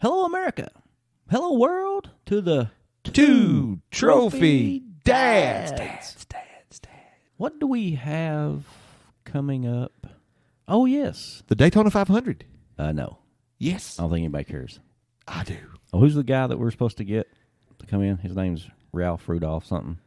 Hello, America. Hello, world. To the Two Trophy Dads. What do we have coming up? Oh, yes. The Daytona 500. No. Yes. I don't think anybody cares. I do. Oh, who's the guy that we're supposed to get to come in? His name's Ralph Rudolph something.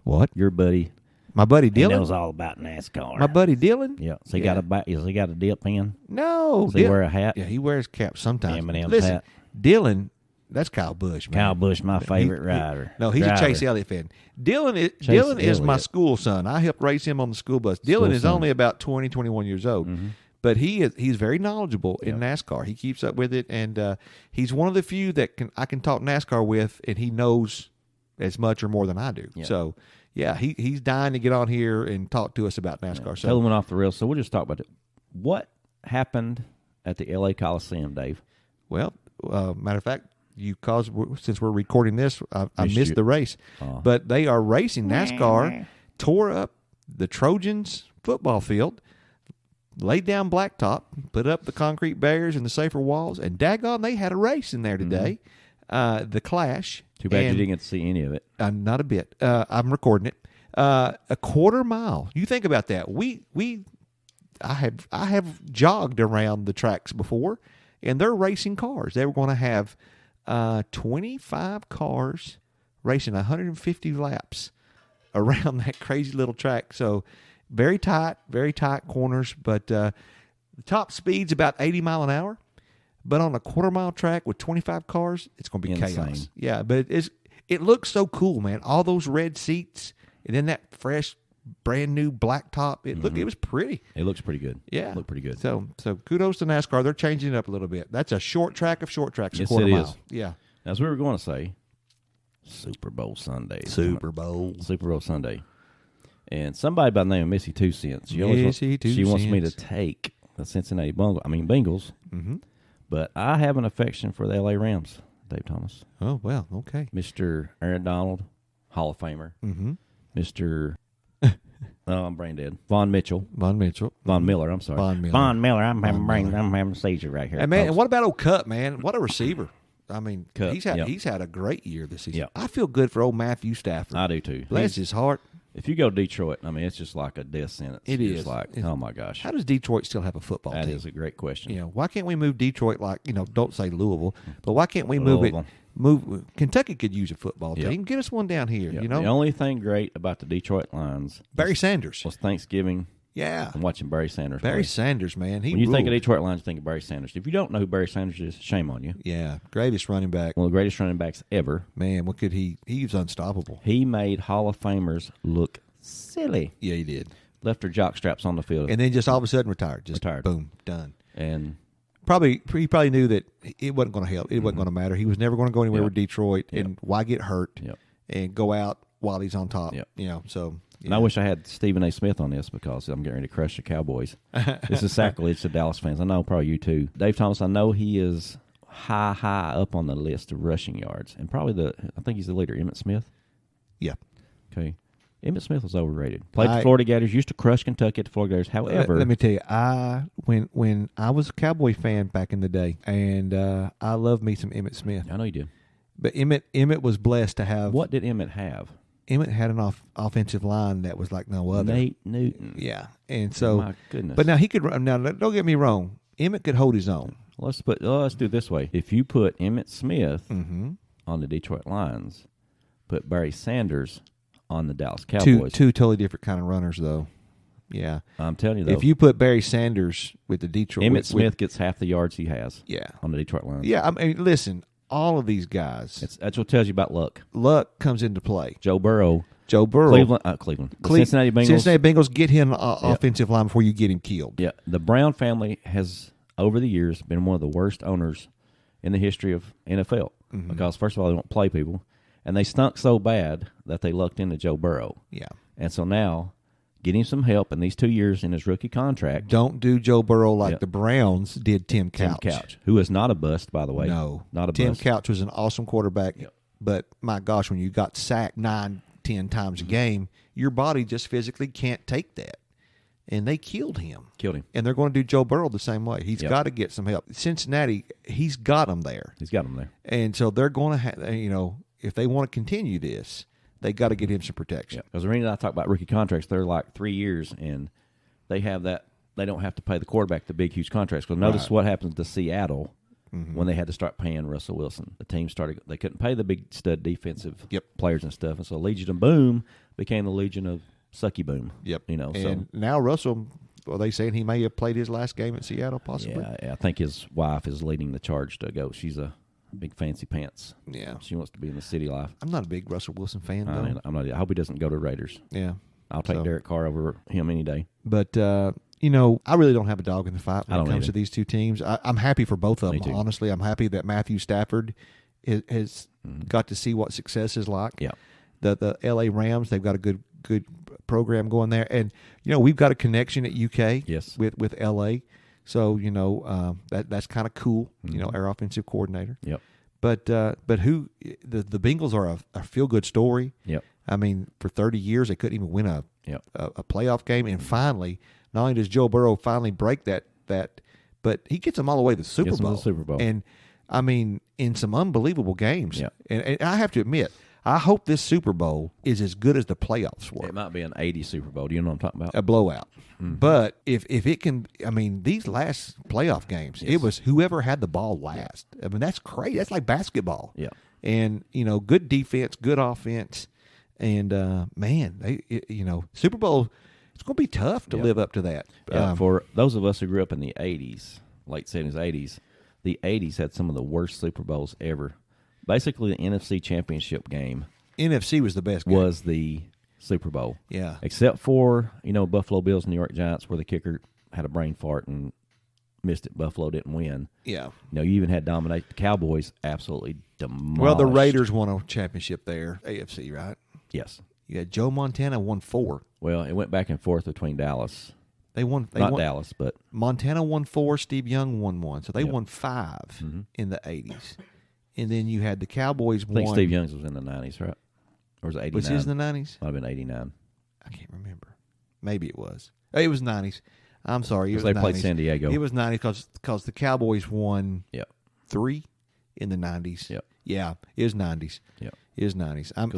What? Your buddy. My buddy He Dylan? knows all about NASCAR. My buddy Dylan? Yeah. So he got a dip in? No. Does he wear a hat? Yeah, he wears caps sometimes. M&M's Listen, hat. Dylan, that's Kyle Busch, man. Kyle Busch, my favorite rider. No, he's Driver. a Chase Elliott fan. Dylan is my school son. I helped raise him on the school bus. Dylan is only about 20, 21 years old. Mm-hmm. But he's very knowledgeable in NASCAR. He keeps up with it, and he's one of the few that I can talk NASCAR with, and he knows as much or more than I do. Yeah. So, yeah, he's dying to get on here and talk to us about NASCAR. Yeah. So, Tell him went off the rails. So we'll just talk about it. What happened at the L.A. Coliseum, Dave? Well, matter of fact, since we're recording this, I missed the race. But they are racing. NASCAR tore up the Trojans football field, laid down blacktop, put up the concrete barriers and the safer walls, and daggone, they had a race in there today. Mm-hmm. The Clash. Too bad you didn't get to see any of it. Not a bit. I'm recording it. A quarter mile. You think about that. I have jogged around the tracks before, and they're racing cars. They were going to have 25 cars racing 150 laps around that crazy little track. So very tight corners, but the top speed's about 80 mile an hour. But on a quarter-mile track with 25 cars, it's going to be chaos. Yeah, but it looks so cool, man. All those red seats, and then that fresh, brand-new blacktop. It was pretty. It looks pretty good. Yeah. It looked pretty good. So kudos to NASCAR. They're changing it up a little bit. That's a short track of short tracks, yes, a quarter it mile. Is. Yeah. As we were going to say, Super Bowl Sunday. Super Bowl Sunday. And somebody by the name of Missy 2 Cents. She wants me to take the Cincinnati Bengals. Mm-hmm. But I have an affection for the L.A. Rams, Dave Thomas. Oh, well, okay. Mr. Aaron Donald, Hall of Famer. Mm-hmm. Mr. I'm brain dead. Von Miller, I'm sorry. Von Miller, I'm having a seizure right here. And man, and what about old Cup, man? What a receiver. I mean, Cup, he's had a great year this season. Yep. I feel good for old Matthew Stafford. I do too. Bless his heart. If you go to Detroit, it's just like a death sentence. It is. It's like, oh my gosh. How does Detroit still have a football team? That is a great question. Why can't we move Detroit don't say Louisville, but why can't we move Kentucky could use a football team. Get us one down here, The only thing great about the Detroit Lions Barry Sanders was Thanksgiving. Yeah. I'm watching Barry Sanders play. Barry Sanders, man. When you think of Detroit Lions, you think of Barry Sanders. If you don't know who Barry Sanders is, shame on you. Yeah. Greatest running back. One of the greatest running backs ever. Man, what could he was unstoppable. He made Hall of Famers look silly. Yeah, he did. Left their jock straps on the field. And then just all of a sudden retired. Boom, done. And he probably knew that it wasn't going to help. It wasn't going to matter. He was never going to go anywhere with Detroit. And why get hurt and go out while he's on top? So. And I wish I had Stephen A. Smith on this because I'm getting ready to crush the Cowboys. This is sacrilege to Dallas fans. I know, probably you too. Dave Thomas, I know he is high up on the list of rushing yards. And probably I think he's the leader, Emmitt Smith. Yeah. Okay. Emmitt Smith was overrated. Played the Florida Gators, used to crush Kentucky at the Florida Gators. However, let me tell you, when I was a Cowboy fan back in the day, and I love me some Emmitt Smith. I know you did. But Emmitt was blessed to have. What did Emmitt have? Emmitt had an offensive line that was like no other. Nate Newton. Yeah, and so. My goodness. But now he could. Now don't get me wrong. Emmitt could hold his own. Let's do it this way. If you put Emmitt Smith on the Detroit Lions, put Barry Sanders on the Dallas Cowboys. Two totally different kind of runners, though. Yeah, I'm telling you though. If you put Barry Sanders with the Detroit, Emmitt Smith gets half the yards he has. Yeah. On the Detroit Lions. Yeah, I mean, listen. All of these guys. That's what tells you about luck. Luck comes into play. Joe Burrow. Cleveland. Cincinnati Bengals. Cincinnati Bengals get him an offensive line before you get him killed. Yeah. The Brown family has, over the years, been one of the worst owners in the history of NFL. Mm-hmm. Because, first of all, they don't play people. And they stunk so bad that they lucked into Joe Burrow. Yeah. And so now, getting some help in these 2 years in his rookie contract. Don't do Joe Burrow like the Browns did Tim Couch. Who is not a bust, by the way. No. Not a Tim bust. Couch was an awesome quarterback. Yep. But, my gosh, when you got sacked 9-10 times a game, your body just physically can't take that. and they killed him. And they're going to do Joe Burrow the same way. He's got to get some help. Cincinnati, he's got them there. And so they're going to have, if they want to continue this, they got to get him some protection. Because Arena and I talk about rookie contracts. They're like 3 years, and they have that. They don't have to pay the quarterback the big, huge contracts. Because notice what happens to Seattle when they had to start paying Russell Wilson. The team started. They couldn't pay the big stud defensive players and stuff, and so Legion of Boom became the Legion of Sucky Boom. And now Russell, are they saying he may have played his last game at Seattle, possibly? Yeah, I think his wife is leading the charge to go. She's a big fancy pants. Yeah. She wants to be in the city life. I'm not a big Russell Wilson fan, though. I'm not. I hope he doesn't go to Raiders. Yeah. I'll take Derek Carr over him any day. But, I really don't have a dog in the fight when it comes to these two teams. I'm happy for both of them, honestly. I'm happy that Matthew Stafford has got to see what success is like. Yeah. The L.A. Rams, they've got a good program going there. And, we've got a connection at UK with L.A., so, that's kind of cool, our offensive coordinator. Yep. But who the Bengals are a feel-good story. Yep. I mean, for 30 years, they couldn't even win a playoff game. And finally, not only does Joe Burrow finally break that, but he gets them all the way to the Super Bowl. And, I mean, in some unbelievable games. Yeah. And I have to admit, I hope this Super Bowl is as good as the playoffs were. It might be an 80 Super Bowl. Do you know what I'm talking about? A blowout. But if it can, I mean, these last playoff games, it was whoever had the ball last. I mean, that's crazy. That's like basketball. Yeah. And, good defense, good offense. And, Super Bowl, it's going to be tough to live up to that. Yeah, for those of us who grew up in the 80s, late 70s, 80s, the 80s had some of the worst Super Bowls ever. Basically, the NFC Championship game. NFC was the best game. Was the Super Bowl. Yeah. Except for, Buffalo Bills, New York Giants, where the kicker had a brain fart and missed it. Buffalo didn't win. Yeah. You even had dominate. The Cowboys absolutely demolished. Well, the Raiders won a championship there, AFC, right? Yes. You had Joe Montana won 4. Well, it went back and forth between Dallas. They won. Dallas, but Montana won 4. Steve Young won 1. So they won 5 in the 80s. And then you had the Cowboys I think Steve Young's was in the 90s, right? Or was it 89? Was his in the 90s? Might have been 89. I can't remember. Maybe it was. It was 90s. I'm sorry. Because they played San Diego. It was 90s because the Cowboys won 3 in the 90s. Yep. Yeah, it was 90s. Yep. It was 90s. I'm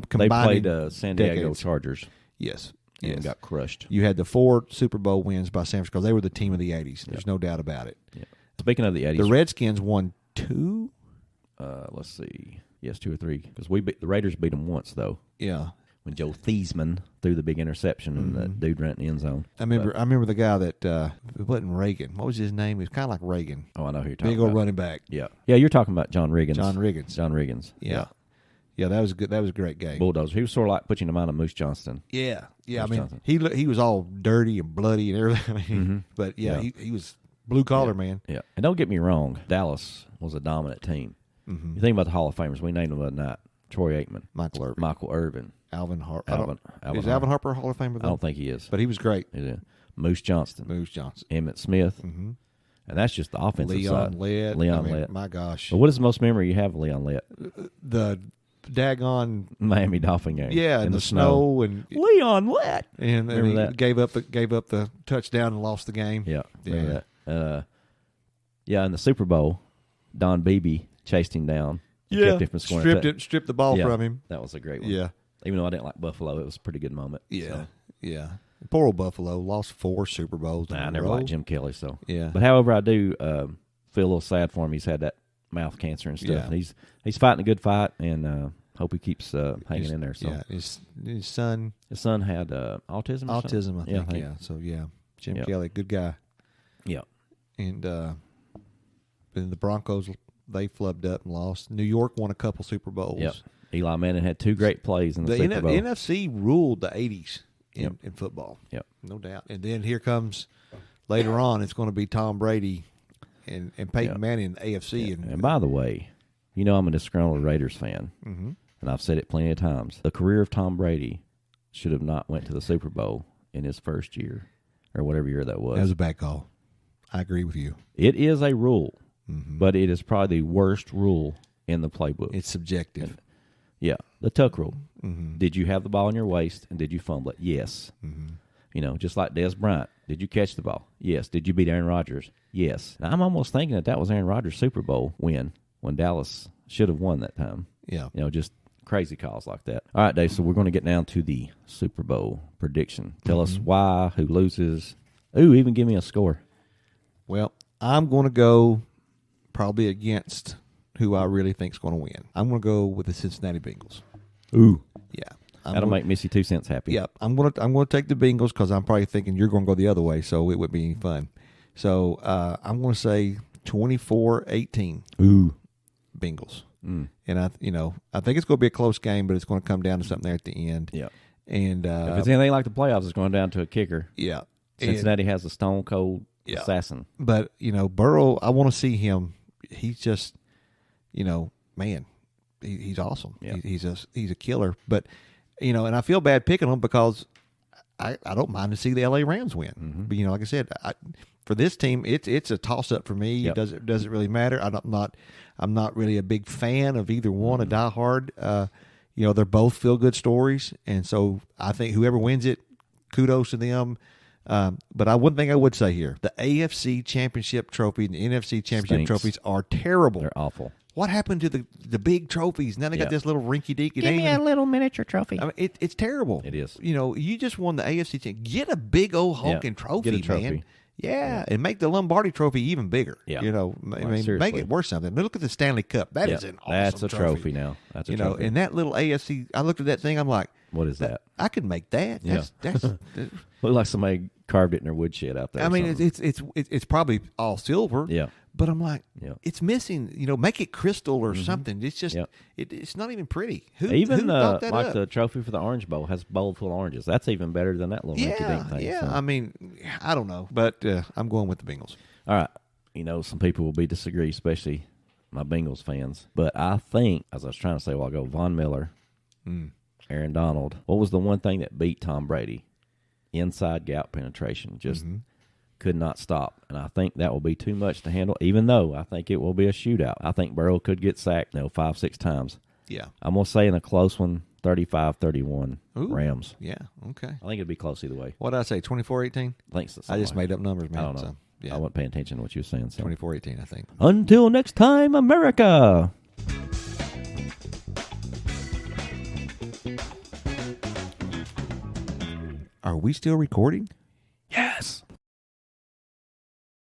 combining. They played San Diego decades. Chargers. Yes. And got crushed. You had the 4 Super Bowl wins by San Francisco. They were the team of the 80s. There's no doubt about it. Yep. Speaking of the 80s. The Redskins won 2? Let's see. Yes, 2 or 3. Because the Raiders beat them once, though. Yeah. When Joe Theismann threw the big interception and the dude ran in the end zone. I remember the guy that it wasn't Reagan. What was his name? He was kind of like Reagan. Oh, I know who you're talking big about. old running back. Yeah. Yeah, you're talking about John Riggins. John Riggins. Yeah. Yeah, that was good. That was a great game. Bulldogs. He was sort of like putting him on a Moose Johnston. Yeah. Yeah, Moose I mean, he was all dirty and bloody and everything. But, he was blue-collar, man. Yeah. And don't get me wrong, Dallas was a dominant team. You think about the Hall of Famers. We named them the other night. Troy Aikman. Michael Irvin. Alvin Harper. Is Alvin Harper a Hall of Famer? I don't think he is. But he was great. Yeah. Moose Johnston. Emmitt Smith. And that's just the offensive side. Leon Lett. My gosh. But what is the most memory you have of Leon Lett? The daggone Miami Dolphin game. Yeah, in the snow. And Leon Lett. And he gave up the touchdown and lost the game. Yeah. That. In the Super Bowl, Don Beebe chased him down. Kept him from scoring. Stripped the ball from him. That was a great one. Yeah. Even though I didn't like Buffalo, it was a pretty good moment. Yeah. Yeah. Poor old Buffalo lost 4 Super Bowls. I never liked Jim Kelly, so. Yeah. But however, I do feel a little sad for him. He's had that mouth cancer and stuff. Yeah. And he's fighting a good fight, and hope he keeps hanging in there. So. Yeah. His son. His son had autism. Or autism, something? I think. Yeah. So Jim Kelly, good guy. Yeah. And the Broncos, they flubbed up and lost. New York won a couple Super Bowls. Yep. Eli Manning had 2 great plays in the Super Bowl. The NFC ruled the 80s in football. Yep. No doubt. And then here comes, later on, it's going to be Tom Brady and Peyton Manning in the AFC. Yeah. And by the way, I'm a disgruntled Raiders fan, and I've said it plenty of times. The career of Tom Brady should have not went to the Super Bowl in his first year, or whatever year that was. That was a bad call. I agree with you. It is a rule, but it is probably the worst rule in the playbook. It's subjective. Yeah, the tuck rule. Did you have the ball in your waist, and did you fumble it? Yes. Just like Des Bryant. Did you catch the ball? Yes. Did you beat Aaron Rodgers? Yes. Now, I'm almost thinking that was Aaron Rodgers' Super Bowl win when Dallas should have won that time. Yeah. Just crazy calls like that. All right, Dave, so we're going to get down to the Super Bowl prediction. Tell us why, who loses. Ooh, even give me a score. Well, I'm going to go probably against who I really think is going to win. I'm going to go with the Cincinnati Bengals. Ooh. Yeah. That'll make Missy 2 cents happy. Yeah, I'm gonna take the Bengals because I'm probably thinking you're going to go the other way, so it wouldn't be any fun. So I'm going to say 24-18. Ooh, Bengals. And I think it's going to be a close game, but it's going to come down to something there at the end. Yeah. And if it's anything like the playoffs, it's going down to a kicker. Yeah. Cincinnati has a stone cold assassin. But Burrow, I want to see him. He's just, man, he's awesome. Yeah. He's a killer. But and I feel bad picking him because I don't mind to see the LA Rams win. Mm-hmm. But like I said, for this team, it's a toss up for me. Yep. It doesn't really matter. I'm not really a big fan of either one. A diehard. They're both feel good stories, and so I think whoever wins it, kudos to them. But one thing I would say here: the AFC Championship trophy and the NFC Championship trophies are terrible. They're awful. What happened to the big trophies? Now they got this little rinky dink. Give me a little miniature trophy. I mean, it's terrible. It is. You just won the AFC championship. Get a big old honking trophy, Get a trophy. man. Yeah, and make the Lombardi Trophy even bigger. Yeah. Make seriously. it worth something. Look at the Stanley Cup. That is an awesome That's a trophy now. That's a trophy. And that little AFC, I looked at that thing, I'm like, what is that? I could make that. Yeah. That's Looked like somebody carved it in their woodshed out there. I mean, it's probably all silver. Yeah. But I'm like, Yeah. it's missing. Make it crystal or something. It's just, it's not even pretty. Who thought that up? The trophy for the Orange Bowl has a bowl full of oranges. That's even better than that little rinky-dink thing. Yeah. So. I mean, I don't know, but I'm going with the Bengals. All right. Some people will disagree, especially my Bengals fans. But I think, as I was trying to say a while ago, Von Miller, Aaron Donald, what was the one thing that beat Tom Brady? Inside gap penetration. Just could not stop. And I think that will be too much to handle, even though I think it will be a shootout. I think Burrow could get sacked 5-6 times. Yeah. I'm going to say in a close one, 35-31 Rams. Yeah, okay. I think it'd be close either way. What did I say, 24-18? I think so. I just made up numbers, man. I don't know. So, yeah. I wasn't paying attention to what you were saying. So. 24-18, I think. Until next time, America. Are we still recording?